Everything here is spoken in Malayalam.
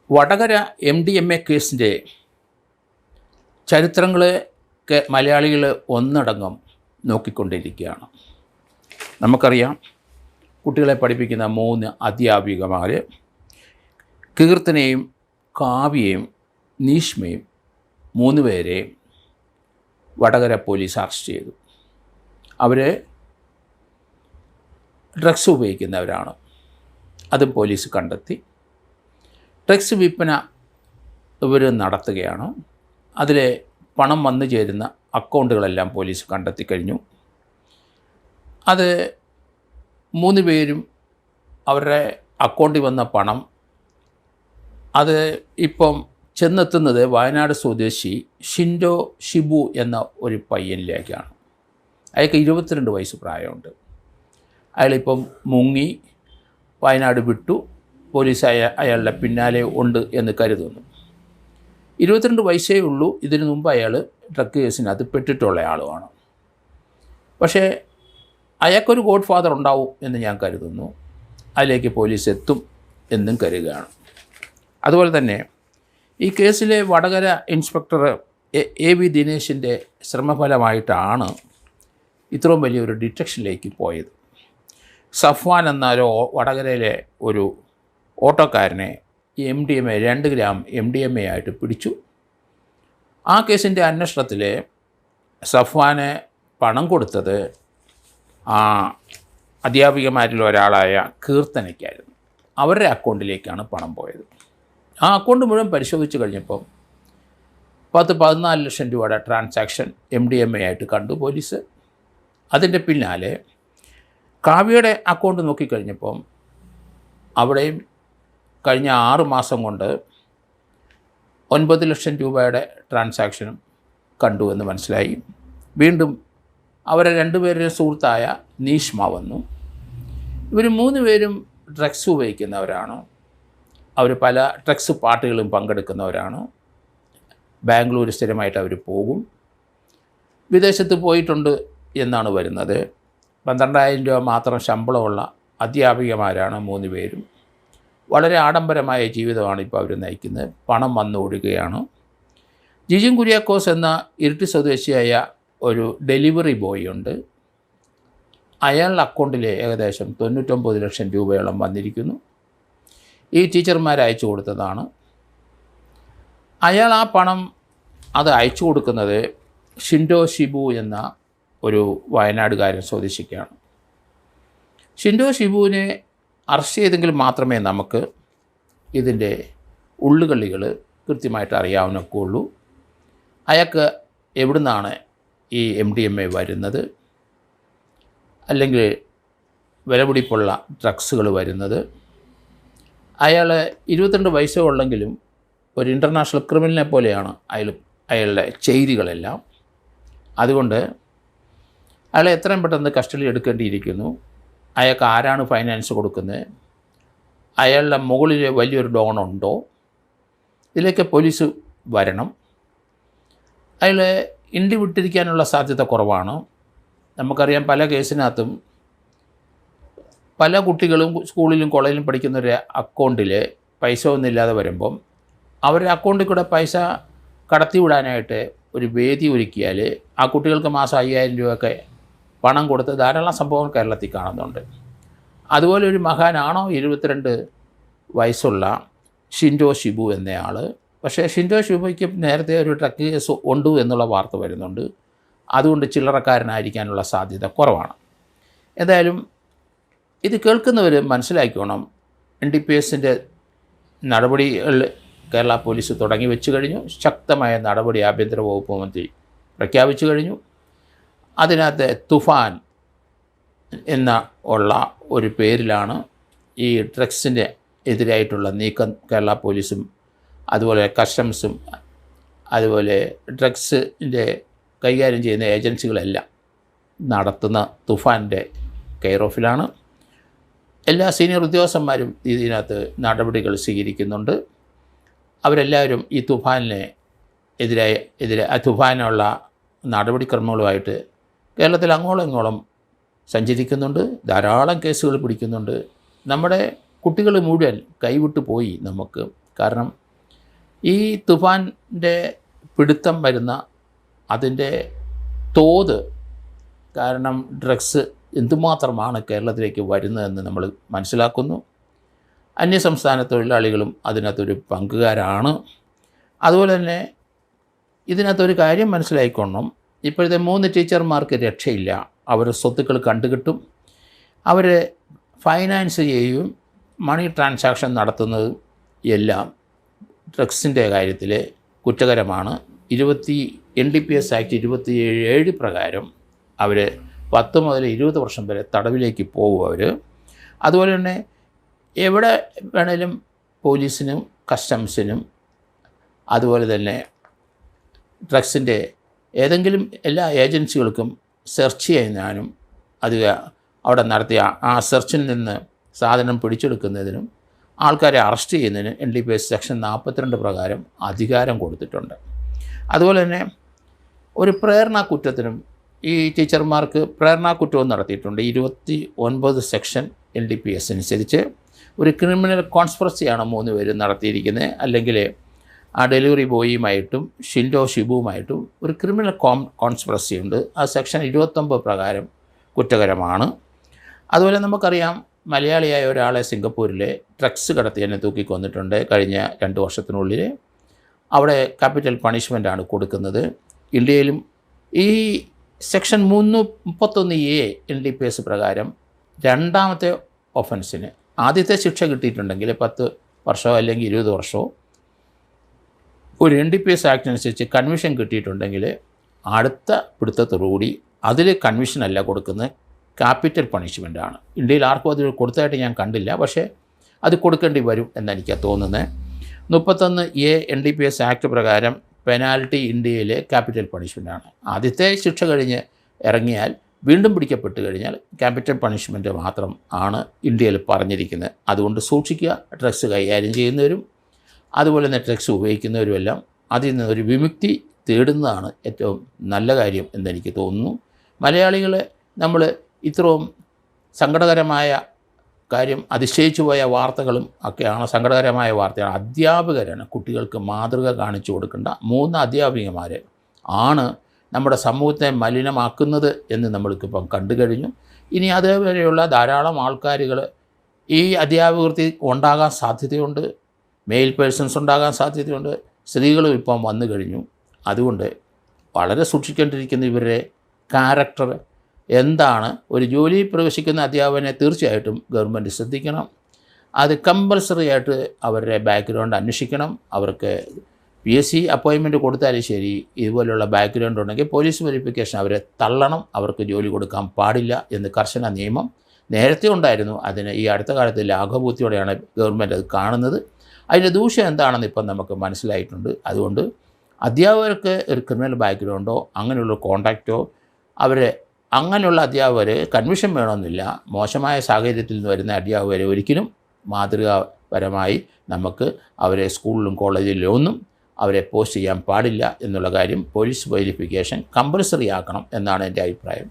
വടകര MDMA കേസിൻ്റെ ചരിത്രങ്ങളൊക്കെ മലയാളികൾ ഒന്നടങ്കം നോക്കിക്കൊണ്ടിരിക്കുകയാണ്. നമുക്കറിയാം, കുട്ടികളെ പഠിപ്പിക്കുന്ന 3 അധ്യാപികമാർ കീർത്തനയും കാവ്യയും നീഷ്മയും 3 പേരെ വടകര പോലീസ് അറസ്റ്റ് ചെയ്തു. അവർ ഡ്രഗ്സ് ഉപയോഗിക്കുന്നവരാണ്. അതും പോലീസ് കണ്ടെത്തി. ഡ്രഗ്സ് വിൽപ്പന ഇവർ നടത്തുകയാണ്. അതിലെ പണം വന്നു ചേരുന്ന അക്കൗണ്ടുകളെല്ലാം പോലീസ് കണ്ടെത്തി കഴിഞ്ഞു. അത് 3 പേരും അവരുടെ അക്കൗണ്ടിൽ വന്ന പണം അത് ഇപ്പം ചെന്നെത്തുന്നത് വയനാട് സ്വദേശി ഷിൻഡോ ഷിബു എന്ന ഒരു പയ്യനിലേക്കാണ്. അയാൾക്ക് 22 വയസ്സ് പ്രായമുണ്ട്. അയാളിപ്പം മുങ്ങി വയനാട് വിട്ടു. പോലീസ് അയാളുടെ പിന്നാലെ ഉണ്ട് എന്ന് കരുതുന്നു. 22 വയസ്സേ ഉള്ളൂ. ഇതിനു മുമ്പ് അയാൾ ഡ്രഗ് കേസിനകത്ത് പെട്ടിട്ടുള്ള ആളുമാണ്. പക്ഷേ അയാൾക്കൊരു ഗോഡ് ഫാദർ ഉണ്ടാവും എന്ന് ഞാൻ കരുതുന്നു. അതിലേക്ക് പോലീസ് എത്തും എന്നും കരുതുകയാണ്. അതുപോലെ തന്നെ ഈ കേസിലെ വടകര ഇൻസ്പെക്ടർ AV ദിനേശിൻ്റെ ശ്രമഫലമായിട്ടാണ് ഇത്രയും വലിയൊരു ഡിറ്റക്ഷനിലേക്ക് പോയത്. സഫ്വാൻ എന്ന വടകരയിലെ ഒരു ഓട്ടോക്കാരനെ MDMA 2 ഗ്രാം MDMA ആയിട്ട് പിടിച്ചു. ആ കേസിൻ്റെ അന്വേഷണത്തിൽ സഫ്വാന് പണം കൊടുത്തത് ആ അധ്യാപികമാരിൽ ഒരാളായ കീർത്തനയ്ക്കായിരുന്നു. അവരുടെ അക്കൗണ്ടിലേക്കാണ് പണം പോയത്. ആ അക്കൗണ്ട് മുഴുവൻ പരിശോധിച്ച് കഴിഞ്ഞപ്പോൾ 14 ലക്ഷം രൂപയുടെ ട്രാൻസാക്ഷൻ MDMA ആയിട്ട് കണ്ടു പോലീസ്. അതിൻ്റെ പിന്നാലെ കാവ്യയുടെ അക്കൗണ്ട് നോക്കിക്കഴിഞ്ഞപ്പം അവിടെയും കഴിഞ്ഞ 6 മാസം കൊണ്ട് 9 ലക്ഷം രൂപയുടെ ട്രാൻസാക്ഷനും കണ്ടു എന്ന് മനസ്സിലായി. വീണ്ടും അവരെ 2 പേരുടെ സുഹൃത്തായ നീഷ്മ വന്നു. ഇവർ 3 പേരും ഡ്രഗ്സ് ഉപയോഗിക്കുന്നവരാണ്. അവർ പല ഡ്രഗ്സ് പാർട്ടികളും പങ്കെടുക്കുന്നവരാണ്. ബാംഗ്ലൂർ സ്ഥിരമായിട്ട് അവർ പോകും. വിദേശത്ത് പോയിട്ടുണ്ട് എന്നാണ് വരുന്നത്. 12,000 രൂപ മാത്രം ശമ്പളമുള്ള അധ്യാപികമാരാണ് 3 പേരും. വളരെ ആഡംബരമായ ജീവിതമാണ് ഇപ്പോൾ അവർ നയിക്കുന്നത്. പണം വന്നൊഴുകയാണ്. ജിജിൻ കുര്യാക്കോസ് എന്ന ഇരിട്ടി സ്വദേശിയായ ഒരു ഡെലിവറി ബോയ് ഉണ്ട്. അയാളുടെ അക്കൗണ്ടിൽ ഏകദേശം 99 ലക്ഷം രൂപയോളം വന്നിരിക്കുന്നു. ഈ ടീച്ചർമാർ അയച്ചു കൊടുത്തതാണ്. അയാൾ ആ പണം അത് അയച്ചു കൊടുക്കുന്നത് ഷിൻഡോ ഷിബു എന്ന ഒരു വയനാടുകാരൻ സ്വദേശിക്കാണ്. ഷിൻഡോ ഷിബുവിനെ അറസ്റ്റ് ചെയ്തെങ്കിൽ മാത്രമേ നമുക്ക് ഇതിൻ്റെ ഉള്ളുകളികൾ കൃത്യമായിട്ട് അറിയാവുന്നൊക്കെയുള്ളൂ. അയാൾക്ക് എവിടുന്നാണ് ഈ MDMA വരുന്നത്, അല്ലെങ്കിൽ വിലപിടിപ്പുള്ള ഡ്രഗ്സുകൾ വരുന്നത്. അയാൾ 22 വയസ്സേ ഉള്ളെങ്കിലും ഒരു ഇൻ്റർനാഷണൽ ക്രിമിനലിനെ പോലെയാണ് അയാളുടെ ചെയ്തികളെല്ലാം. അതുകൊണ്ട് അയാളെ എത്രയും പെട്ടെന്ന് കസ്റ്റഡിയിൽ എടുക്കേണ്ടിയിരിക്കുന്നു. അയാൾക്ക് ആരാണ് ഫൈനാൻസ് കൊടുക്കുന്നത്, അയാളുടെ മുകളിൽ വലിയൊരു ഡോണുണ്ടോ, ഇതിലേക്ക് പോലീസ് വരണം. അയാൾ ഇന്ത്യ വിട്ടിരിക്കാനുള്ള സാധ്യത കുറവാണ്. നമുക്കറിയാം, പല കേസിനകത്തും പല കുട്ടികളും സ്കൂളിലും കോളേജിലും പഠിക്കുന്നവരുടെ അക്കൗണ്ടിൽ പൈസ ഒന്നുമില്ലാതെ വരുമ്പം അവരുടെ അക്കൗണ്ടിൽ കൂടെ പൈസ കടത്തിവിടാനായിട്ട് ഒരു വേദി ഒരുക്കിയാൽ ആ കുട്ടികൾക്ക് മാസം 5,000 രൂപയൊക്കെ പണം കൊടുത്ത് ധാരാളം സംഭവങ്ങൾ കേരളത്തിൽ കാണുന്നുണ്ട്. അതുപോലെ ഒരു മഹാനാണോ 22 വയസ്സുള്ള ഷിൻഡോ ഷിബു എന്നയാൾ. പക്ഷേ ഷിൻഡോ ഷിബുയ്ക്ക് നേരത്തെ ഒരു ഡ്രഗ് കേസ് ഉണ്ട് എന്നുള്ള വാർത്ത വരുന്നുണ്ട്. അതുകൊണ്ട് ചില്ലറക്കാരനായിരിക്കാനുള്ള സാധ്യത കുറവാണ്. എന്തായാലും ഇത് കേൾക്കുന്നവർ മനസ്സിലാക്കിക്കോണം, NDPSൻ്റെ നടപടികൾ കേരള പോലീസ് തുടങ്ങി വെച്ച് കഴിഞ്ഞു. ശക്തമായ നടപടി ആഭ്യന്തര വകുപ്പ് മന്ത്രി പ്രഖ്യാപിച്ചു കഴിഞ്ഞു. അതിനകത്ത് തുഫാൻ എന്ന ഉള്ള ഒരു പേരിലാണ് ഈ ഡ്രഗ്സിൻ്റെ എതിരായിട്ടുള്ള നീക്കം കേരള പോലീസും അതുപോലെ കസ്റ്റംസും അതുപോലെ ഡ്രഗ്സിൻ്റെ കൈകാര്യം ചെയ്യുന്ന ഏജൻസികളെല്ലാം നടത്തുന്ന തുഫാൻ്റെ കെയർ ഓഫിലാണ്. എല്ലാ സീനിയർ ഉദ്യോഗസ്ഥന്മാരും ഇതിനകത്ത് നടപടികൾ സ്വീകരിക്കുന്നുണ്ട്. അവരെല്ലാവരും ഈ തുഫാനിനെ തുഫാനുള്ള നടപടിക്രമങ്ങളുമായിട്ട് കേരളത്തിൽ അങ്ങോളം ഇങ്ങോളം സഞ്ചരിക്കുന്നുണ്ട്. ധാരാളം കേസുകൾ പിടിക്കുന്നുണ്ട്. നമ്മുടെ കുട്ടികൾ മുഴുവൻ കൈവിട്ടു പോയി നമുക്ക് കാരണം ഈ തുഫാൻ്റെ പിടുത്തം വരുന്ന അതിൻ്റെ തോത് കാരണം ഡ്രഗ്സ് എന്തുമാത്രമാണ് കേരളത്തിലേക്ക് വരുന്നതെന്ന് നമ്മൾ മനസ്സിലാക്കുന്നു. അന്യസംസ്ഥാന തൊഴിലാളികളും അതിനകത്തൊരു പങ്കുകാരാണ്. അതുപോലെ തന്നെ ഇതിനകത്തൊരു കാര്യം മനസ്സിലായിക്കൊള്ളണം, ഇപ്പോഴത്തെ 3 ടീച്ചർമാർക്ക് രക്ഷയില്ല. അവർ സ്വത്തുക്കൾ കണ്ടുകിട്ടും, അവർ ഫൈനാൻസ് ചെയ്യുകയും മണി ട്രാൻസാക്ഷൻ നടത്തുന്നതും എല്ലാം ഡ്രഗ്സിൻ്റെ കാര്യത്തിൽ കുറ്റകരമാണ്. NDPS ആക്ട് 27 പ്രകാരം അവർ 10 മുതൽ 20 വർഷം വരെ തടവിലേക്ക് പോകും അവർ. അതുപോലെ തന്നെ എവിടെ വേണേലും പോലീസിനും കസ്റ്റംസിനും അതുപോലെ തന്നെ ഡ്രഗ്സിൻ്റെ ഏതെങ്കിലും എല്ലാ ഏജൻസികൾക്കും സെർച്ച് ചെയ്യാനും അത് അവിടെ നടത്തിയ ആ സെർച്ചിൽ നിന്ന് സാധനം പിടിച്ചെടുക്കുന്നതിനും ആൾക്കാരെ അറസ്റ്റ് ചെയ്യുന്നതിന് NDPS സെക്ഷൻ 42 പ്രകാരം അധികാരം കൊടുത്തിട്ടുണ്ട്. അതുപോലെ തന്നെ ഒരു പ്രേരണാ കുറ്റത്തിനും ഈ ടീച്ചർമാർക്ക് പ്രേരണാ കുറ്റവും നടത്തിയിട്ടുണ്ട്. 29 സെക്ഷൻ NDPS അനുസരിച്ച് ഒരു ക്രിമിനൽ കോൺസ്പിറസിയാണ് 3 പേരും നടത്തിയിരിക്കുന്നത്. അല്ലെങ്കിൽ ആ ഡെലിവറി ബോയിയുമായിട്ടും ഷിൻഡോ ഷിബുവുമായിട്ടും ഒരു ക്രിമിനൽ കോൺസ്പിറസി ഉണ്ട്. ആ സെക്ഷൻ 29 പ്രകാരം കുറ്റകരമാണ്. അതുപോലെ നമുക്കറിയാം, മലയാളിയായ ഒരാളെ സിംഗപ്പൂരിലെ ഡ്രഗ്സ് കടത്തിയതിനെ തൂക്കിക്കൊന്നിട്ടുണ്ട് കഴിഞ്ഞ 2 വർഷത്തിനുള്ളിൽ. അവിടെ ക്യാപിറ്റൽ പണിഷ്മെൻ്റാണ് കൊടുക്കുന്നത്. ഇന്ത്യയിലും ഈ സെക്ഷൻ 331A NDPS പ്രകാരം രണ്ടാമത്തെ ഒഫൻസിന് ആദ്യത്തെ ശിക്ഷ കിട്ടിയിട്ടുണ്ടെങ്കിൽ 10 വർഷമോ അല്ലെങ്കിൽ 20 വർഷമോ, ഒരു NDPS ആക്ട് അനുസരിച്ച് കൺവിഷൻ കിട്ടിയിട്ടുണ്ടെങ്കിൽ അടുത്ത പിടുത്തത്തോടുകൂടി അതിൽ കൺവിഷനല്ല കൊടുക്കുന്നത്, ക്യാപിറ്റൽ പണിഷ്മെൻ്റാണ്. ഇന്ത്യയിൽ ആർക്കും അത് കൊടുത്തതായിട്ട് ഞാൻ കണ്ടില്ല, പക്ഷേ അത് കൊടുക്കേണ്ടി വരും എന്നെനിക്കാണ് തോന്നുന്നത്. 31A NDPS ആക്ട് പ്രകാരം പെനാൽറ്റി ഇന്ത്യയിലെ ക്യാപിറ്റൽ പണിഷ്മെൻ്റാണ്. ആദ്യത്തെ ശിക്ഷ കഴിഞ്ഞ് ഇറങ്ങിയാൽ വീണ്ടും പിടിക്കപ്പെട്ട് കഴിഞ്ഞാൽ ക്യാപിറ്റൽ പണിഷ്മെൻറ്റ് മാത്രം ആണ് ഇന്ത്യയിൽ പറഞ്ഞിരിക്കുന്നത്. അതുകൊണ്ട് സൂക്ഷിക്കുക. ഡ്രഗ്സ് കൈകാര്യം ചെയ്യുന്നവരും അതുപോലെ തന്നെ ഡ്രഗ്സ് ഉപയോഗിക്കുന്നവരുമെല്ലാം അതിൽ നിന്നൊരു വിമുക്തി തേടുന്നതാണ് ഏറ്റവും നല്ല കാര്യം എന്നെനിക്ക് തോന്നുന്നു. മലയാളികളെ നമ്മൾ ഇത്രയും സങ്കടകരമായ കാര്യം, അതിശയിച്ചു പോയ വാർത്തകളും ഒക്കെയാണ്, സങ്കടകരമായ വാർത്തയാണ്. അധ്യാപകരാണ് കുട്ടികൾക്ക് മാതൃക കാണിച്ചു കൊടുക്കേണ്ട 3 അധ്യാപികമാർ ആണ് നമ്മുടെ സമൂഹത്തെ മലിനമാക്കുന്നത് എന്ന് നമ്മൾക്കിപ്പം കണ്ടു കഴിഞ്ഞു. ഇനി അതേപോലെയുള്ള ധാരാളം ആൾക്കാരുകൾ ഈ അധ്യാപകർക്ക് ഉണ്ടാകാൻ സാധ്യതയുണ്ട്, മെയിൽ പേഴ്സൺസ് ഉണ്ടാകാൻ സാധ്യതയുണ്ട്, സ്ത്രീകളും ഇപ്പം വന്നു കഴിഞ്ഞു. അതുകൊണ്ട് വളരെ സൂക്ഷിക്കേണ്ടിയിരിക്കുന്ന ഇവരുടെ ക്യാരക്ടർ എന്താണ്. ഒരു ജോലിയിൽ പ്രവേശിക്കുന്ന അധ്യാപകനെ തീർച്ചയായിട്ടും ഗവൺമെൻറ് ശ്രദ്ധിക്കണം. അത് കമ്പൽസറി ആയിട്ട് അവരുടെ ബാക്ക്ഗ്രൗണ്ട് അന്വേഷിക്കണം. അവർക്ക് PSC അപ്പോയിൻമെൻറ്റ് കൊടുത്താലും ശരി, ഇതുപോലുള്ള ബാക്ക്ഗ്രൗണ്ട് ഉണ്ടെങ്കിൽ പോലീസ് വെരിഫിക്കേഷൻ അവരെ തള്ളണം. അവർക്ക് ജോലി കൊടുക്കാൻ പാടില്ല എന്ന് കർശന നിയമം നേരത്തെ ഉണ്ടായിരുന്നു. അതിന് ഈ അടുത്ത കാലത്ത് ലാഘവബുദ്ധിയോടെയാണ് ഗവൺമെൻറ് അത് കാണുന്നത്. അതിൻ്റെ ദൂഷ്യം എന്താണെന്ന് ഇപ്പം നമുക്ക് മനസ്സിലായിട്ടുണ്ട്. അതുകൊണ്ട് അധ്യാപകർക്ക് ഒരു ക്രിമിനൽ ബാക്ക്ഗ്രൗണ്ടോ അങ്ങനെയുള്ള കോൺടാക്റ്റോ അവരെ അങ്ങനെയുള്ള അധ്യാപകർ കൺവിഷൻ വേണമെന്നില്ല. മോശമായ സാഹചര്യത്തിൽ നിന്ന് വരുന്ന അധ്യാപകരെ ഒരിക്കലും മാതൃകാപരമായി നമുക്ക് അവരെ സ്കൂളിലും കോളേജിലും ഒന്നും അവരെ പോസ്റ്റ് ചെയ്യാൻ പാടില്ല എന്നുള്ള കാര്യം പോലീസ് വെരിഫിക്കേഷൻ കമ്പൽസറി ആക്കണം എന്നാണ് എൻ്റെ അഭിപ്രായം.